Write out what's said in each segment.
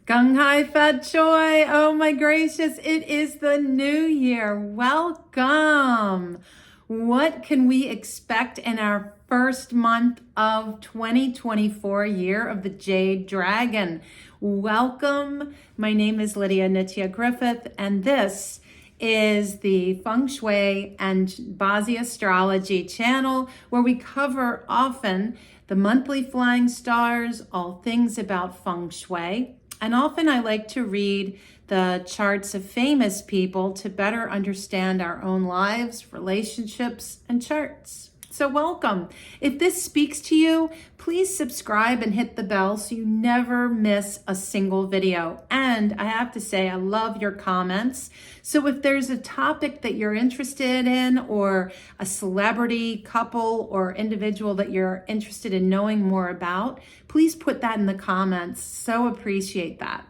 Gung Hai Fat Choi. Oh my gracious, it is the new year. Welcome. What can we expect in our first month of 2024 year of the Jade Dragon? Welcome. My name is Lydia Nitya Griffith, and this is the Feng Shui and Bazi Astrology channel, where we cover often the monthly flying stars, all things about Feng Shui. And often I like to read the charts of famous people to better understand our own lives, relationships, and charts. So welcome. If this speaks to you, please subscribe and hit the bell so you never miss a single video. And I have to say, I love your comments. So if there's a topic that you're interested in, or a celebrity, couple, or individual that you're interested in knowing more about, please put that in the comments. So appreciate that.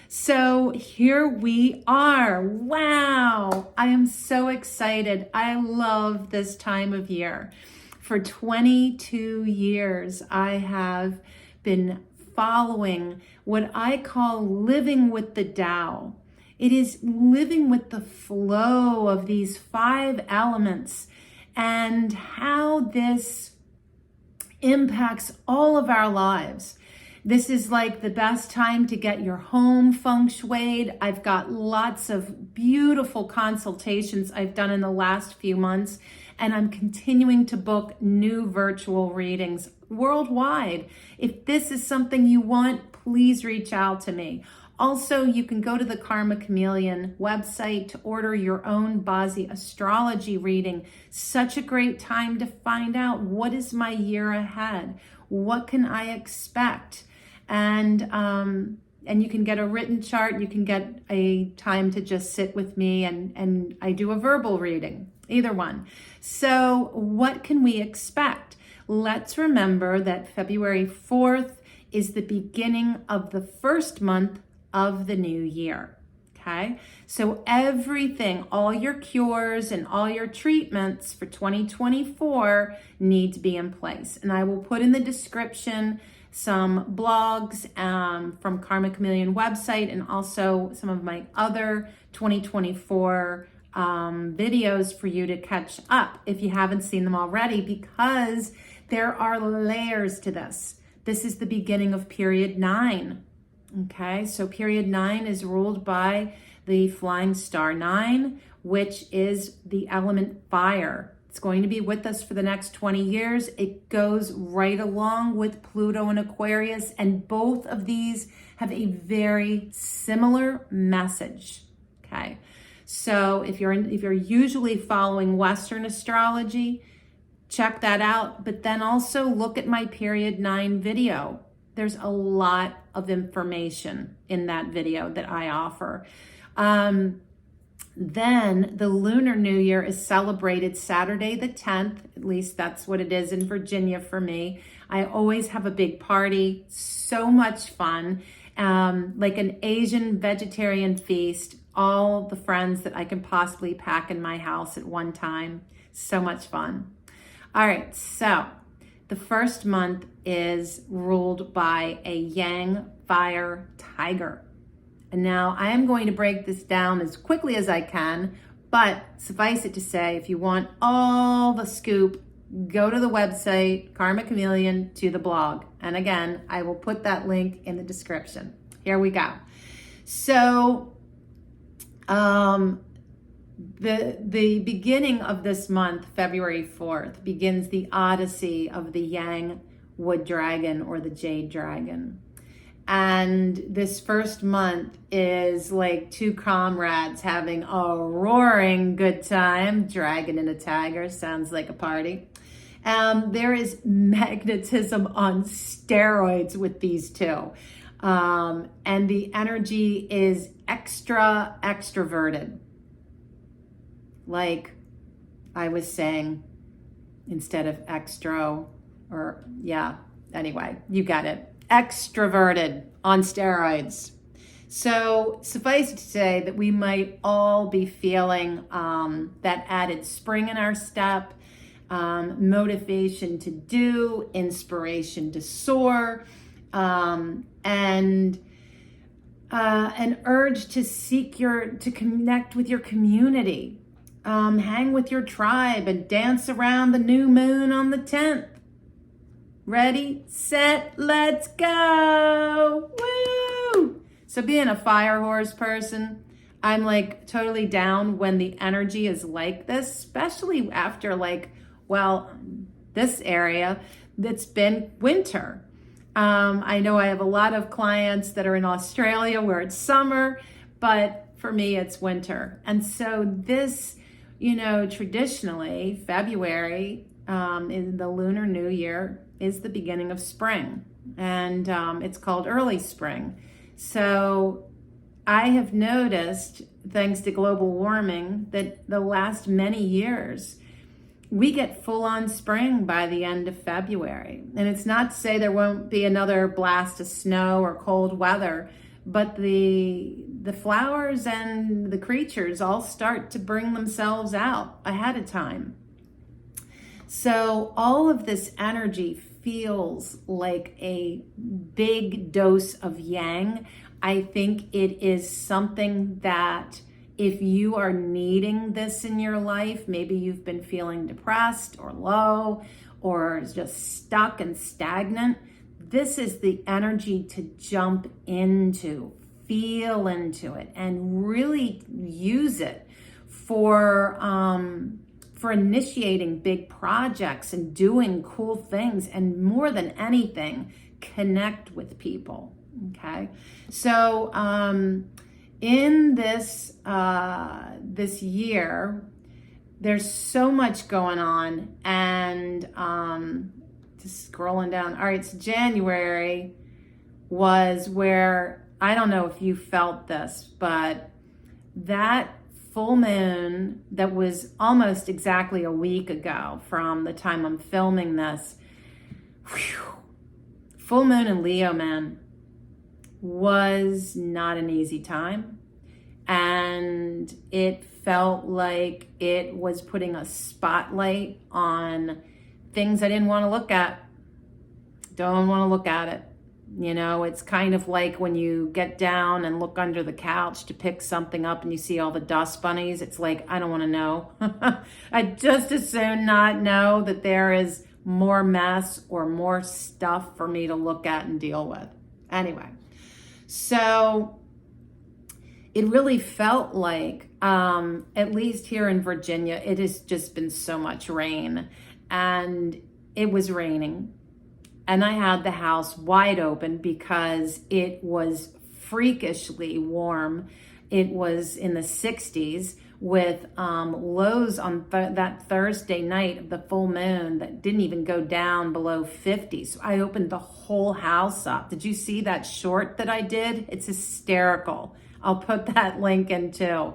So here we are. Wow. I am so excited. I love this time of year. For 22 years, I have been following what I call living with the Tao. It is living with the flow of these 5 elements and how this impacts all of our lives. This is like the best time to get your home feng shuied. I've got lots of beautiful consultations I've done in the last few months, and I'm continuing to book new virtual readings worldwide. If this is something you want, please reach out to me. Also, you can go to the Karma Chameleon website to order your own Bazi astrology reading. Such a great time to find out, what is my year ahead? What can I expect? And you can get a written chart. You can get a time to just sit with me, and I do a verbal reading, either one. So what can we expect? Let's remember that February 4th is the beginning of the first month of the new year. Okay, so everything, all your cures and all your treatments for 2024 need to be in place. And I will put in the description some blogs from Karma Chameleon website, and also some of my other 2024 videos for you to catch up if you haven't seen them already, because there are layers to this. This is the beginning of period 9. Okay, so period 9 is ruled by the flying star 9, which is the element fire. It's going to be with us for the next 20 years. It goes right along with Pluto and Aquarius, and both of these have a very similar message. Okay, so if you're usually following Western astrology, check that out. But then also look at my period 9 video. There's a lot of information in that video that I offer. Then the Lunar New Year is celebrated Saturday the 10th. At least that's what it is in Virginia for me. I always have a big party, so much fun, like an Asian vegetarian feast, all the friends that I can possibly pack in my house at one time. So much fun. All right, so the first month is ruled by a Yang fire tiger. And now I am going to break this down as quickly as I can, but suffice it to say, if you want all the scoop, go to the website, Karma Chameleon, to the blog. And again, I will put that link in the description. Here we go. So the beginning of this month, February 4th, begins the odyssey of the Yang wood dragon, or the jade dragon. And this first month is like 2 comrades having a roaring good time. Dragon and a tiger sounds like a party. There is magnetism on steroids with these two. And the energy is extraverted. Like I was saying, instead of extro, or yeah, anyway, you get it. Extraverted on steroids. So suffice it to say that we might all be feeling that added spring in our step, motivation to do, inspiration to soar, and an urge to to connect with your community, hang with your tribe and dance around the new moon on the 10th. Ready, set, let's go. Woo! So being a fire horse person, I'm like totally down when the energy is like this, especially after this area that's been winter. I know I have a lot of clients that are in Australia where it's summer, but for me it's winter. And so this, traditionally February in the Lunar New Year is the beginning of spring, and it's called early spring. So I have noticed, thanks to global warming, that the last many years we get full-on spring by the end of February. And it's not to say there won't be another blast of snow or cold weather, but the flowers and the creatures all start to bring themselves out ahead of time. So all of this energy feels like a big dose of yang. I think it is something that if you are needing this in your life, maybe you've been feeling depressed or low or just stuck and stagnant, this is the energy to jump into, feel into it, and really use it for initiating big projects and doing cool things, and more than anything, connect with people. Okay, so in this year, there's so much going on, and just scrolling down. All right, so January was where, I don't know if you felt this, but that full moon that was almost exactly a week ago from the time I'm filming this, full moon in Leo, man, was not an easy time. And it felt like it was putting a spotlight on things I didn't want to look at. Don't want to look at it. It's kind of like when you get down and look under the couch to pick something up and you see all the dust bunnies. It's like, I don't want to know. I'd just as soon not know that there is more mess or more stuff for me to look at and deal with. Anyway, so it really felt like, at least here in Virginia, it has just been so much rain, and it was raining. And I had the house wide open because it was freakishly warm. It was in the 60s with lows on that Thursday night of the full moon that didn't even go down below 50. So I opened the whole house up. Did you see that short that I did? It's hysterical. I'll put that link in too.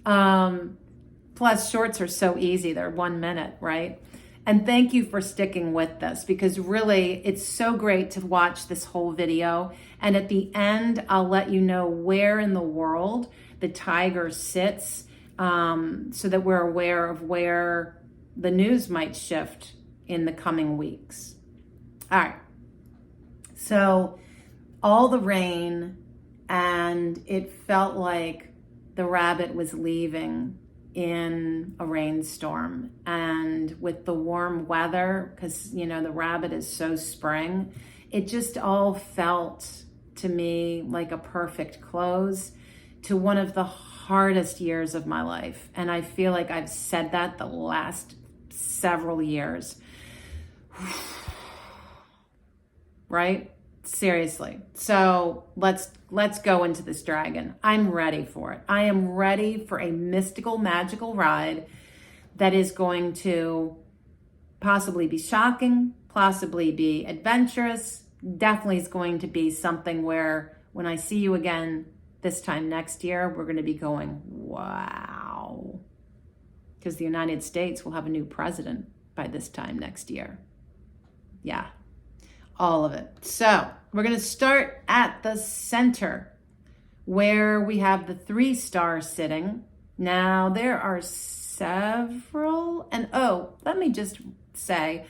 Plus, shorts are so easy. They're 1 minute, right? And thank you for sticking with this, because really it's so great to watch this whole video. And at the end, I'll let you know where in the world the tiger sits, so that we're aware of where the news might shift in the coming weeks. All right. So all the rain, and it felt like the rabbit was leaving in a rainstorm. And with the warm weather, because the rabbit is so spring, it just all felt to me like a perfect close to one of the hardest years of my life. And I feel like I've said that the last several years. Right? Seriously. So let's go into this dragon. I'm ready for it. I am ready for a mystical, magical ride that is going to possibly be shocking, possibly be adventurous. Definitely is going to be something where when I see you again this time next year, we're going to be going, wow. Because the United States will have a new president by this time next year. Yeah. All of it. So we're going to start at the center where we have the 3 stars sitting. Now there are several, and let me just say,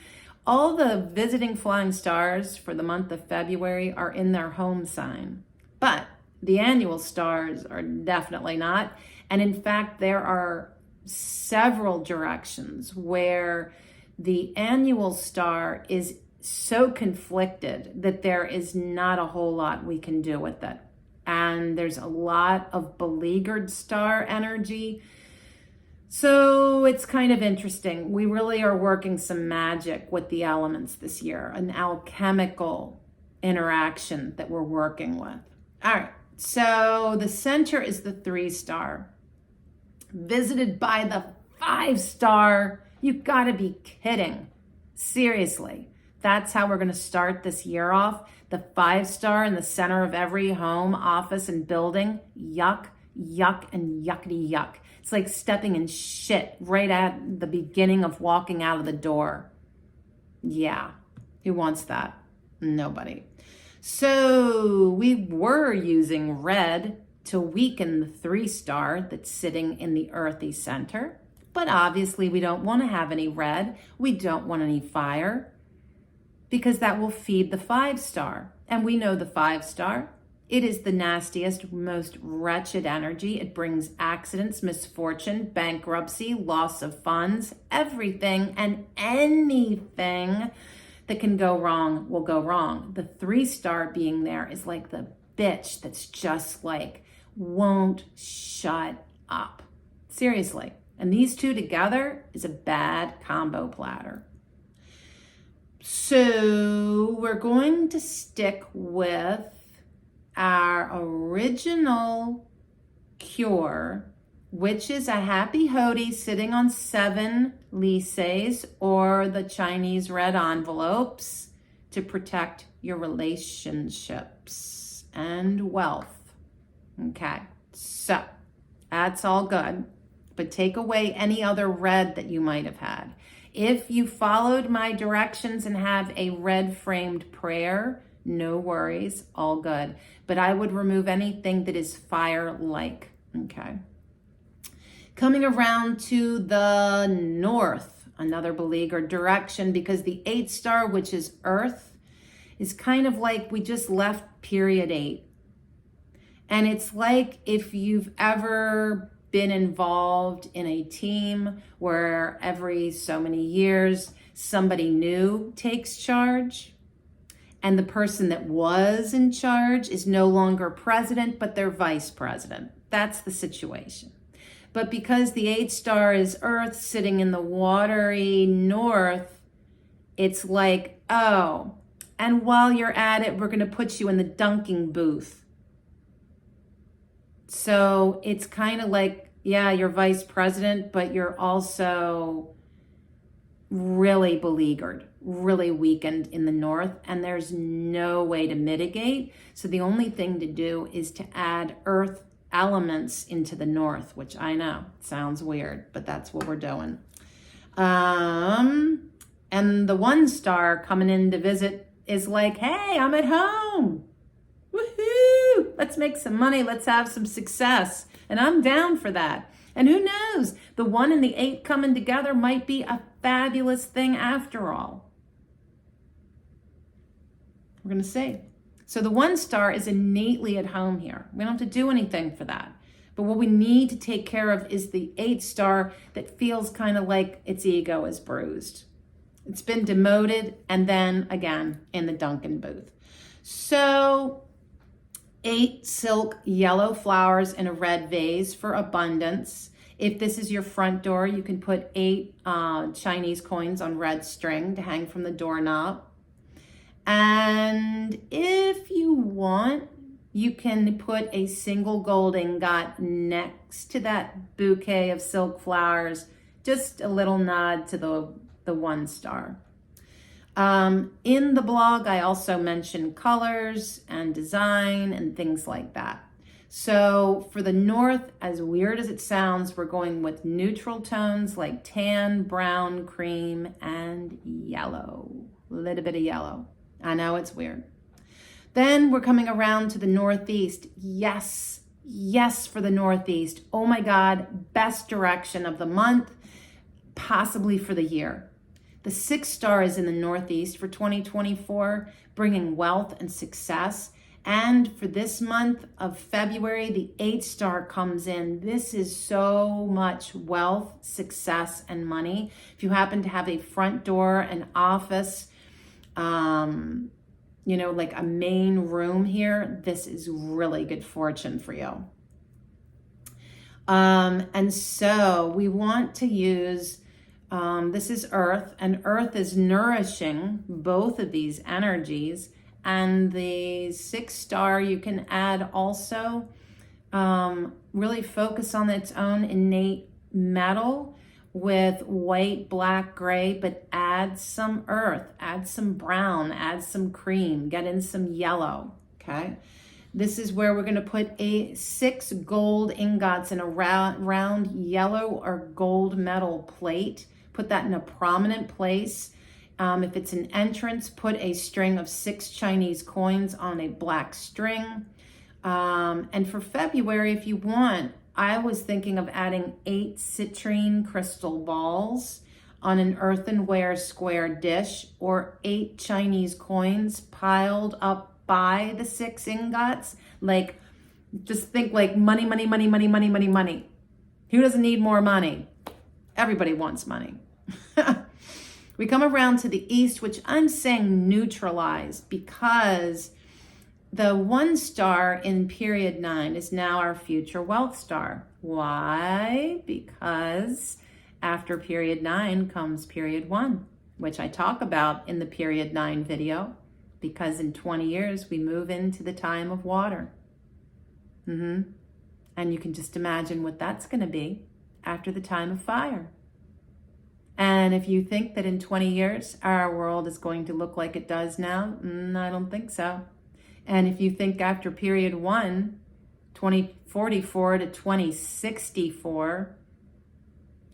all the visiting flying stars for the month of February are in their home sign. But The annual stars are definitely not. And in fact, there are several directions where the annual star is so conflicted that there is not a whole lot we can do with it. And there's a lot of beleaguered star energy. So it's kind of interesting. We really are working some magic with the elements this year, an alchemical interaction that we're working with. All right, so the center is the 3-star, visited by the 5-star. You've got to be kidding. Seriously, that's how we're going to start this year off. The 5-star in the center of every home, office, and building. Yuck, yuck, and yuckity yuck. It's like stepping in shit right at the beginning of walking out of the door. Yeah, who wants that? Nobody. So we were using red to weaken the 3-star that's sitting in the earthy center. But obviously we don't want to have any red. We don't want any fire, because that will feed the 5-star. And we know the 5-star, it is the nastiest, most wretched energy. It brings accidents, misfortune, bankruptcy, loss of funds, everything and anything that can go wrong will go wrong. The 3-star being there is like the bitch that's just like, won't shut up. Seriously. And these two together is a bad combo platter. So we're going to stick with our original cure, which is a happy Hody sitting on 7 lysees or the Chinese red envelopes to protect your relationships and wealth. Okay, so that's all good, but take away any other red that you might have had. If you followed my directions and have a red framed prayer, no worries, all good. But I would remove anything that is fire-like, okay? Coming around to the north, another beleaguered direction, because the 8-star, which is earth, is kind of like we just left period 8. And it's like if you've ever been involved in a team where every so many years somebody new takes charge and the person that was in charge is no longer president, but they're vice president. That's the situation. But because the 8-star is earth sitting in the watery north, it's like, oh, and while you're at it, we're going to put you in the dunking booth. So it's kind of like, yeah, you're vice president, but you're also really beleaguered, really weakened in the north, and there's no way to mitigate. So the only thing to do is to add earth elements into the north, which I know sounds weird, but that's what we're doing. And the 1-star coming in to visit is like, hey, I'm at home. Woohoo! Let's make some money. Let's have some success. And I'm down for that. And who knows? The 1 and the 8 coming together might be a fabulous thing after all. We're going to see. So the 1-star is innately at home here. We don't have to do anything for that. But what we need to take care of is the 8-star that feels kind of like its ego is bruised. It's been demoted and then again in the Duncan booth. So 8 silk yellow flowers in a red vase for abundance. If this is your front door, you can put 8 Chinese coins on red string to hang from the doorknob. And if you want, you can put a single gold ingot next to that bouquet of silk flowers. Just a little nod to the 1-star. In the blog, I also mentioned colors and design and things like that. So for the north, as weird as it sounds, we're going with neutral tones like tan, brown, cream, and yellow. A little bit of yellow. I know it's weird. Then we're coming around to the northeast. Yes, yes for the northeast. Oh my God, best direction of the month, possibly for the year. The 6-star is in the northeast for 2024, bringing wealth and success. And for this month of February, the 8 star comes in. This is so much wealth, success, and money. If you happen to have a front door, an office, like a main room here, this is really good fortune for you. And so we want to use, this is Earth, and Earth is nourishing both of these energies. And the 6 star, you can add also, really focus on its own innate metal with white, black, gray, but add some earth, add some brown, add some cream, get in some yellow, okay? This is where we're gonna put 6 gold ingots in a round yellow or gold metal plate. Put that in a prominent place. If it's an entrance, put a string of 6 Chinese coins on a black string. And for February, if you want, I was thinking of adding 8 citrine crystal balls on an earthenware square dish, or 8 Chinese coins piled up by the 6 ingots. Like, just think like money, money, money, money, money, money, money. Who doesn't need more money? Everybody wants money. We come around to the east, which I'm saying neutralize, because the 1 star in period 9 is now our future wealth star. Why? Because after period 9 comes period 1, which I talk about in the period 9 video, because in 20 years we move into the time of water. And you can just imagine what that's going to be after the time of fire. And if you think that in 20 years our world is going to look like it does now, I don't think so. And if you think after period 1, 2044 to 2064,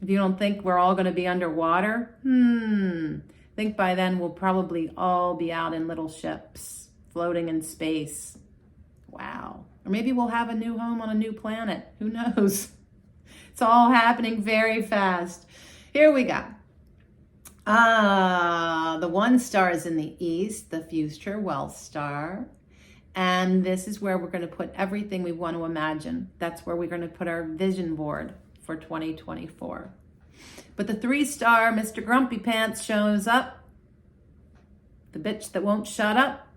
if you don't think we're all going to be underwater, think by then we'll probably all be out in little ships floating in space. Wow. Or maybe we'll have a new home on a new planet. Who knows? It's all happening very fast. Here we go. The 1 star is in the east, the future wealth star. And this is where we're going to put everything we want to imagine. That's where we're going to put our vision board for 2024. But the 3 star, Mr. Grumpy Pants, shows up. The bitch that won't shut up.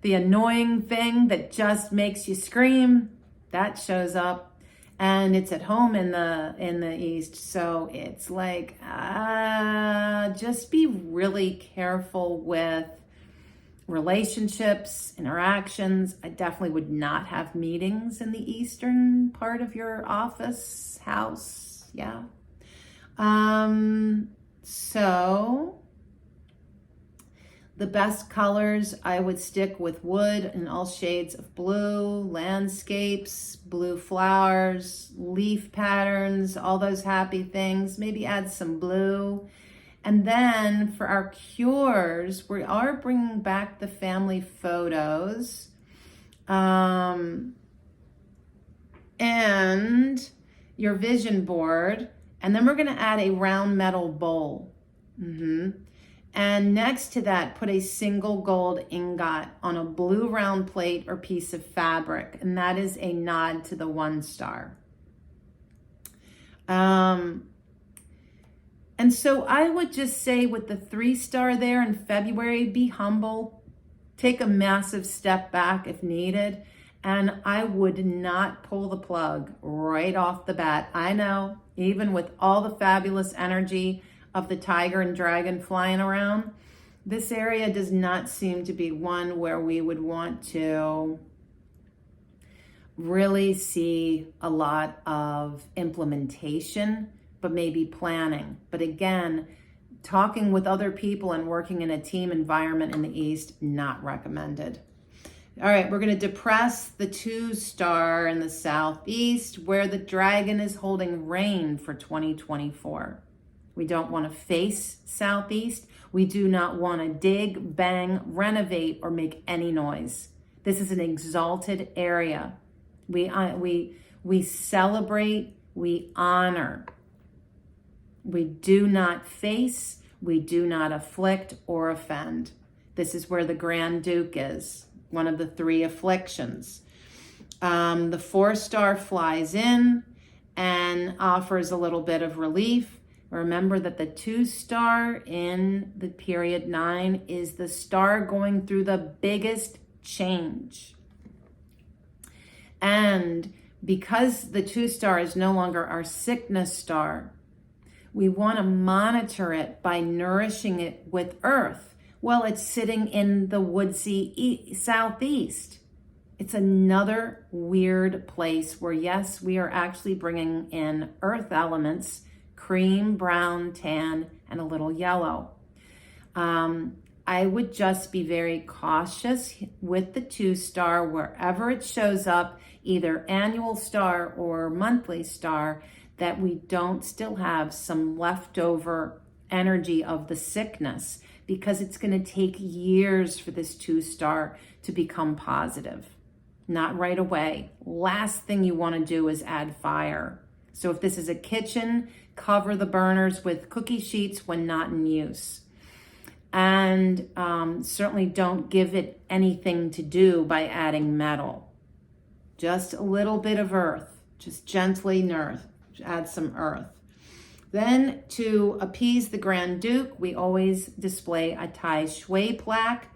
The annoying thing that just makes you scream, that shows up. And it's at home in the east. So it's like, just be really careful with relationships, interactions. I definitely would not have meetings in the eastern part of your office, house. Yeah. So the best colors, I would stick with wood in all shades of blue, landscapes, blue flowers, leaf patterns, all those happy things. Maybe add some blue. And then for our cures, we are bringing back the family photos. And your vision board. And then we're going to add a round metal bowl. And next to that, put a single gold ingot on a blue round plate or piece of fabric. And that is a nod to the 1 star. And so I would just say with the 3 star there in February, be humble, take a massive step back if needed. And I would not pull the plug right off the bat. I know, even with all the fabulous energy of the tiger and dragon flying around, this area does not seem to be one where we would want to really see a lot of implementation, but maybe planning. But again, talking with other people and working in a team environment in the East, not recommended. All right, we're going to depress the 2 star in the Southeast, where the dragon is holding reign for 2024. We don't want to face Southeast. We do not want to dig, bang, renovate, or make any noise. This is an exalted area. We celebrate, we honor. We do not face, we do not afflict or offend. This is where the Grand Duke is. one of the 3 afflictions. The 4-star flies in and offers a little bit of relief. Remember that the 2-star in the period 9 is the star going through the biggest change. And because the 2-star is no longer our sickness star, we want to monitor it by nourishing it with earth. Well, it's sitting in the woodsy southeast. It's another weird place where, yes, we are actually bringing in earth elements, cream, brown, tan, and a little yellow. I would just be very cautious with the 2-star wherever it shows up, either annual star or monthly star, that we don't still have some leftover energy of the sickness, because it's going to take years for this 2-star to become positive. Not right away. Last thing you want to do is add fire. So if this is a kitchen, cover the burners with cookie sheets when not in use. And certainly don't give it anything to do by adding metal. Just a little bit of earth. Just gently add some earth. Then, to appease the Grand Duke, we always display a Tai Shui plaque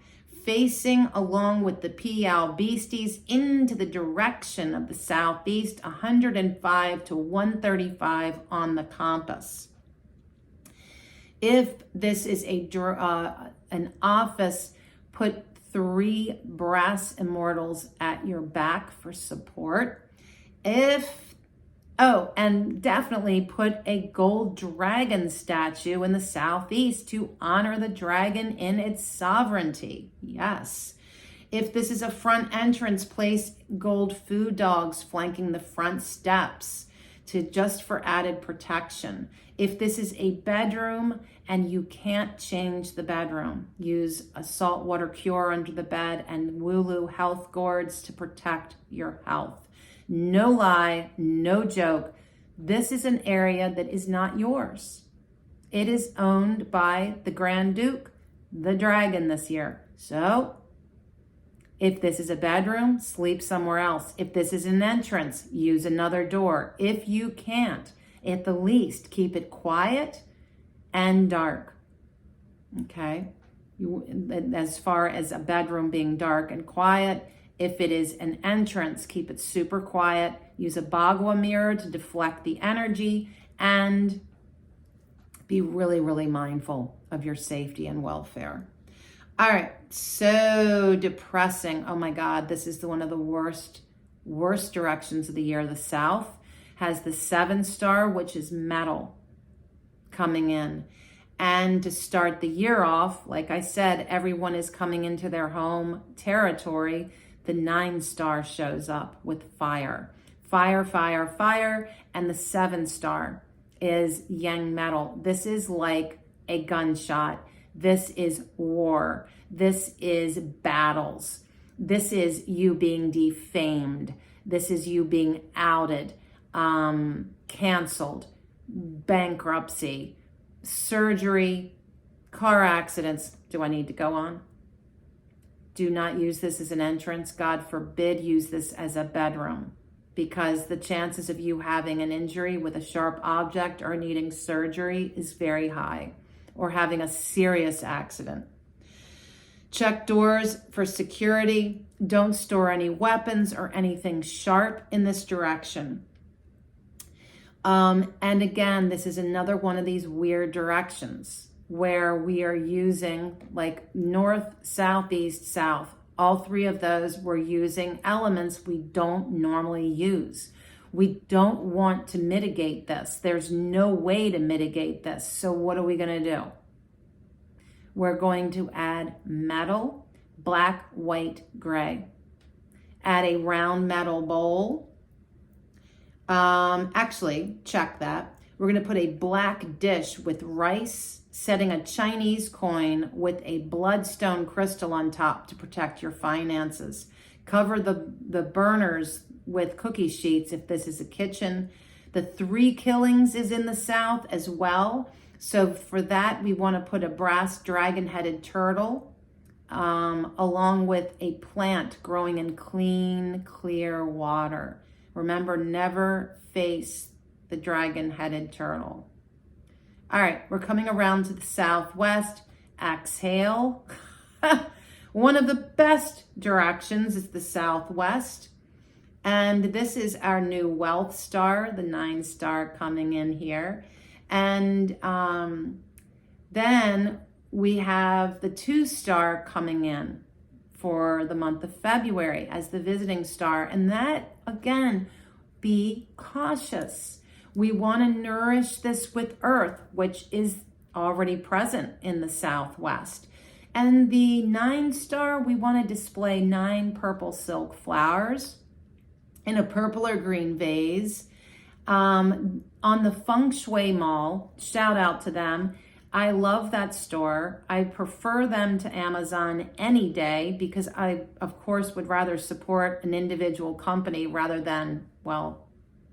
facing along with the Piao beasties into the direction of the southeast, 105 to 135 on the compass. If this is an office, put 3 brass immortals at your back for support. And definitely put a gold dragon statue in the southeast to honor the dragon in its sovereignty. Yes. If this is a front entrance, place gold food dogs flanking the front steps just for added protection. If this is a bedroom and you can't change the bedroom, use a saltwater cure under the bed and Wooloo health gourds to protect your health. No lie, no joke. This is an area that is not yours. It is owned by the Grand Duke, the dragon this year. So if this is a bedroom, sleep somewhere else. If this is an entrance, use another door. If you can't, at the least, keep it quiet and dark. Okay? As far as a bedroom being dark and quiet, if it is an entrance, keep it super quiet. Use a bagua mirror to deflect the energy, and be really, really mindful of your safety and welfare. All right, so depressing. Oh my God, this is one of the worst directions of the year. The South has the 7-star, which is metal, coming in. And to start the year off, like I said, everyone is coming into their home territory. The 9-star shows up with fire. Fire, fire, fire. And the 7-star is yang metal. This is like a gunshot. This is war. This is battles. This is you being defamed. This is you being outed, canceled, bankruptcy, surgery, car accidents. Do I need to go on? Do not use this as an entrance. God forbid use this as a bedroom, because the chances of you having an injury with a sharp object or needing surgery is very high, or having a serious accident. Check doors for security. Don't store any weapons or anything sharp in this direction. And again, this is another one of these weird directions where we are using like north, south, east, south. All 3 of those, we're using elements we don't normally use. We don't want to mitigate this. There's no way to mitigate this. So what are we going to do? We're going to add metal, black, white, gray. Add a round metal bowl. Actually, check that. We're going to put a black dish with rice, setting a Chinese coin with a bloodstone crystal on top to protect your finances. Cover the burners with cookie sheets if this is a kitchen. The 3 killings is in the South as well. So for that, we want to put a brass dragon-headed turtle along with a plant growing in clean, clear water. Remember, never face the dragon-headed turtle. All right, we're coming around to the southwest. Exhale. One of the best directions is the southwest. And this is our new wealth star, the 9 star coming in here. And then we have the 2 star coming in for the month of February as the visiting star. And that, again, be cautious. We want to nourish this with earth, which is already present in the southwest. And the 9 star, we want to display 9 purple silk flowers in a purple or green vase. On the Feng Shui Mall, shout out to them. I love that store. I prefer them to Amazon any day because I, of course, would rather support an individual company rather than, well,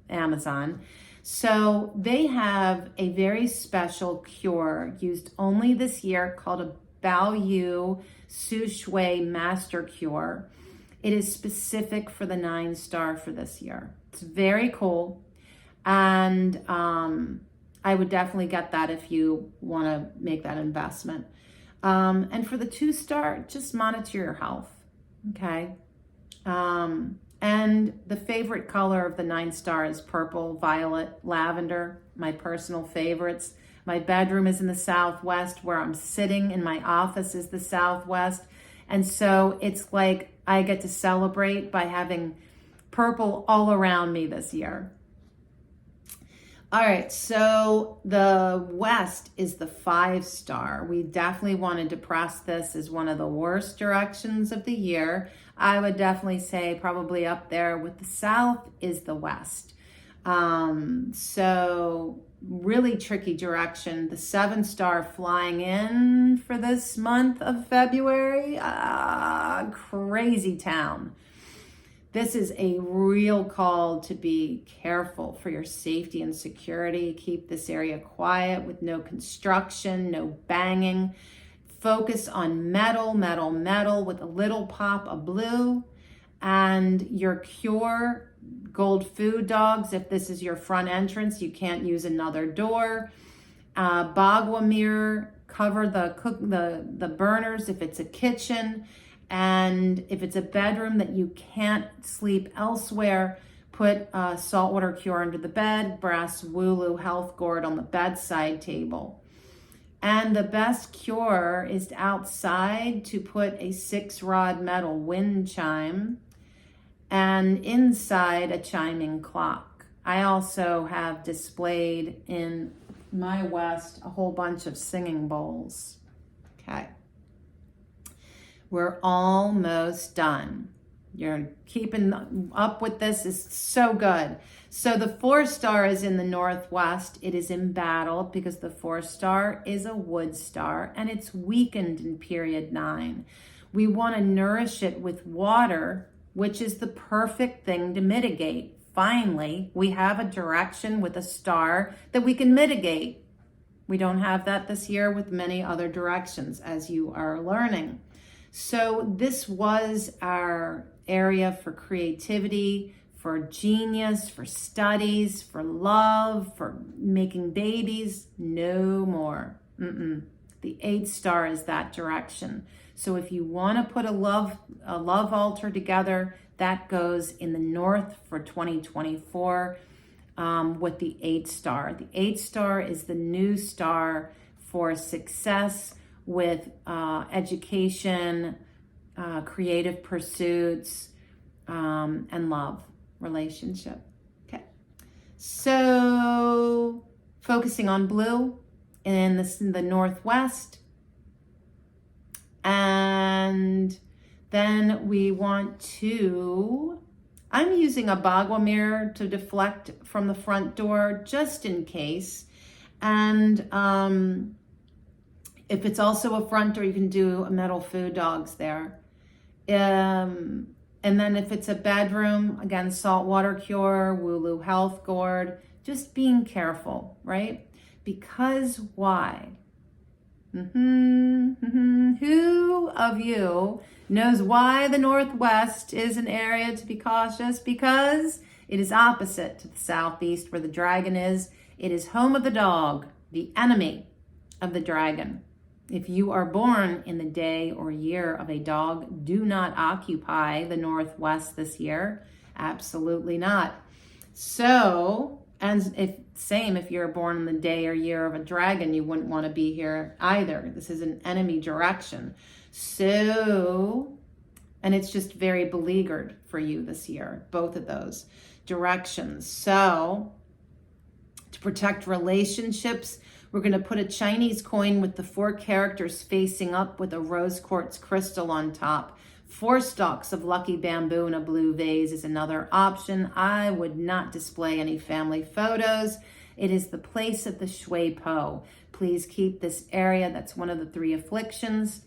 Amazon. So they have a very special cure used only this year called a Bao Yu Su Shui Master Cure. It is specific for the 9 star for this year. It's very cool. And I would definitely get that if you want to make that investment. And for the 2 star, just monitor your health. Okay. And the favorite color of the 9 star is purple, violet, lavender, my personal favorites. My bedroom is in the southwest. Where I'm sitting in my office is the southwest. And so it's like I get to celebrate by having purple all around me this year. All right, so the west is the 5 star. We definitely want to depress this as one of the worst directions of the year. I would definitely say probably up there with the south is the west. So really tricky direction. The 7 star flying in for this month of February. Crazy town. This is a real call to be careful for your safety and security. Keep this area quiet with no construction, no banging. Focus on metal, metal, metal with a little pop of blue. And your cure, gold food dogs, if this is your front entrance, you can't use another door. Bagua mirror, cover the burners if it's a kitchen. And if it's a bedroom that you can't sleep elsewhere, put a saltwater cure under the bed, brass Wooloo health gourd on the bedside table. And the best cure is outside to put a 6-rod metal wind chime and inside a chiming clock. I also have displayed in my west a whole bunch of singing bowls. Okay. We're almost done. You're keeping up with this is so good. So the 4 star is in the northwest. It is embattled because the 4 star is a wood star and it's weakened in period 9. We want to nourish it with water, which is the perfect thing to mitigate. Finally, we have a direction with a star that we can mitigate. We don't have that this year with many other directions, as you are learning. So this was our area for creativity, for genius, for studies, for love, for making babies. No more. The 8 star is that direction. So if you want to put a love altar together, that goes in the north for 2024 with the 8 star. The 8 star is the new star for success with education, creative pursuits, and love, relationship. Okay. So focusing on blue in the northwest. And then we want to, I'm using a bagua mirror to deflect from the front door just in case. And if it's also a front door, you can do a metal food dogs there. And then if it's a bedroom, again, saltwater cure, Wooloo health gourd, just being careful, right? Because why? Who of you knows why the Northwest is an area to be cautious? Because it is opposite to the Southeast where the dragon is. It is home of the dog, the enemy of the dragon. If you are born in the day or year of a dog, do not occupy the Northwest this year. Absolutely not. So, and if you're born in the day or year of a dragon, you wouldn't want to be here either. This is an enemy direction. So, and it's just very beleaguered for you this year, both of those directions. So, to protect relationships, we're going to put a Chinese coin with the 4 characters facing up with a rose quartz crystal on top. 4 stalks of lucky bamboo in a blue vase is another option. I would not display any family photos. It is the place of the Shui Po. Please keep this area, that's one of the 3 afflictions.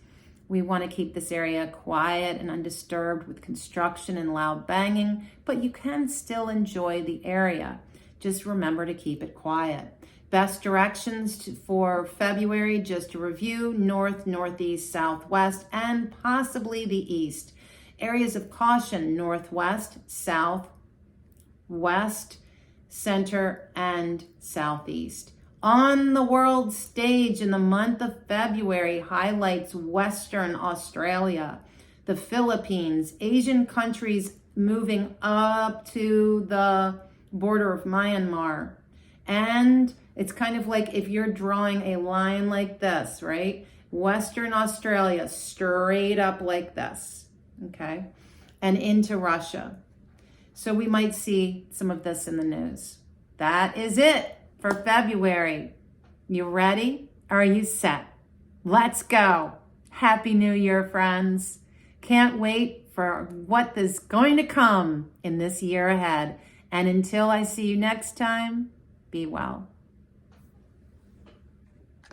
We want to keep this area quiet and undisturbed with construction and loud banging, but you can still enjoy the area. Just remember to keep it quiet. Best directions for February, just to review: north, northeast, southwest, and possibly the east. Areas of caution: northwest, south, west, center, and southeast. On the world stage in the month of February, highlights Western Australia, the Philippines, Asian countries moving up to the border of Myanmar. And it's kind of like if you're drawing a line like this, right? Western Australia, straight up like this, okay? And into Russia. So we might see some of this in the news. That is it for February. You ready? Are you set? Let's go. Happy New Year, friends. Can't wait for what is going to come in this year ahead. And until I see you next time, be well.